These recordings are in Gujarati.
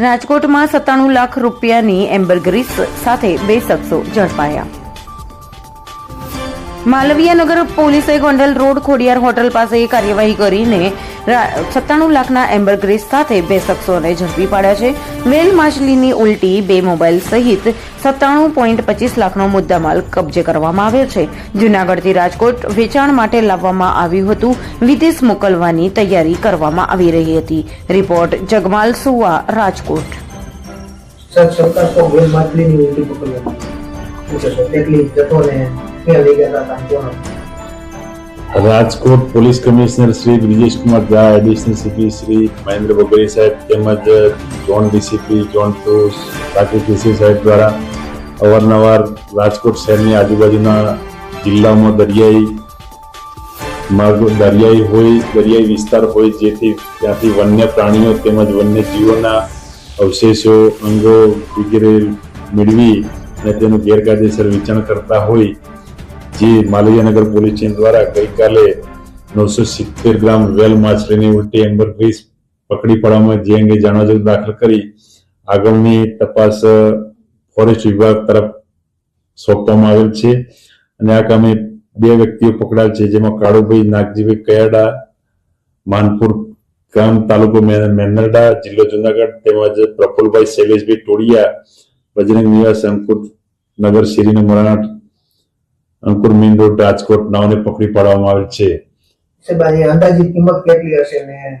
રાજકોટમાં 97 લાખ રૂપિયાની એમ્બરગ્રીસ સાથે 2 શખ્સો ઝડપાયા. માલવીયાનગર પોલીસે ગોંડલ રોડ ખોડિયાર હોટલ પાસે કાર્યવાહી કરીને 97 લાખના એમ્બરગ્રીસ સાથે 2 શખ્સોને ઝડપી પાડ્યા છે. વેલ માછલીની ઉલટી 2 મોબાઈલ સહિત 97.25 લાખનો મુદ્દામાલ કબજે કરવામાં આવ્યો છે. જૂનાગઢથી રાજકોટ વેચાણ માટે લાવવામાં આવ્યું હતું. વિદેશ મોકલવાની તૈયારી કરવામાં આવી રહી હતી. Report Jagmal Suva, Rajkot. Rajkot police commissioner Shri Brijesh Kumar Jha, additional CP Shri Mahendra Bogri સાહેબ તેમજ zone DCP zone 2 Rakesh Joshi સાહેબ દ્વારા અવારનવાર રાજકોટ શહેરની આજુબાજુના જિલ્લામાં દરિયાઈ વિસ્તાર હોય જેથી ત્યાંથી વન્ય પ્રાણીઓ તેમજ વન્ય જીવોના અવશેષો, અંગો વગેરે મેળવી અને તેનું ગેરકાયદેસર વેચાણ કરતા હોય જે માલવીયાનગર પોલીસ સ્ટેશન દ્વારા ગઈકાલે 970 ગ્રામ વેલ માછલીની ઉલટી એમ્બરગ્રીસ પકડી પાડવામાં જે અંગે જાણવા દાખલ કરી આગળની તપાસ ફોરેસ્ટ વિભાગ તરફ સોંપવામાં આવેલ છે અને આ કામે 2 વ્યક્તિઓ પકડાયેલ છે, જેમાં કાળુભાઈ નાગજીભાઈ કયાડા, માનપુર ગામ, તાલુકો મેંદરડા, જિલ્લો જુનાગઢ, તેમજ પ્રફુલભાઈ શૈલેષભાઈ ટોડિયા, બજરંગ નિવાસ, અંકુર નગર, શેરીનો મોરાના, અંકુર મેઇન રોડ, રાજકોટ નાઓને પકડી પાડવામાં આવેલ છે. અંદાજિત કિંમત કેટલી હશે?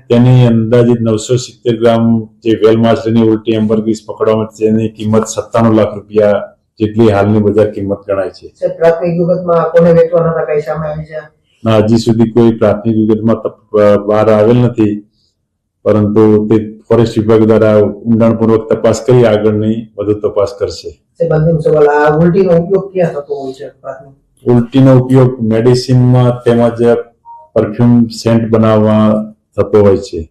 તેની અંદાજિત 970 ગ્રામ જે વેલ માછલીની ઉલટી એમ્બરગ્રીસ પકડવામાં તેની કિંમત 97 લાખ રૂપિયા જેટલી હાલની બજાર કિંમત ગણાય છે. પ્રાથમિક વિગતમાં કોને વેચવાના હતા, કઈ સામે આવી છે? ના, હજી સુધી કોઈ પ્રાથમિક વિગતમાં બહાર આવેલ નથી, પરંતુ તે ફોરેસ્ટ વિભાગ દ્વારા ઊંડાણપૂર્વક તપાસ કરી આગળની વધુ તપાસ કરશે. ઉલટીનો ઉપયોગ ક્યાં થતો હોય છે? ઉલટીનો ઉપયોગ મેડિસિનમાં તેમજ પરફ્यूम सेंट बनावा थतो होय छे.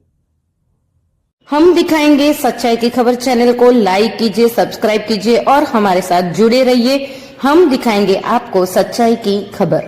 हम दिखाएंगे सच्चाई की खबर चैनल को लाइक कीजिए, सब्सक्राइब कीजिए और हमारे साथ जुड़े रहिए. हम दिखाएंगे आपको सच्चाई की खबर.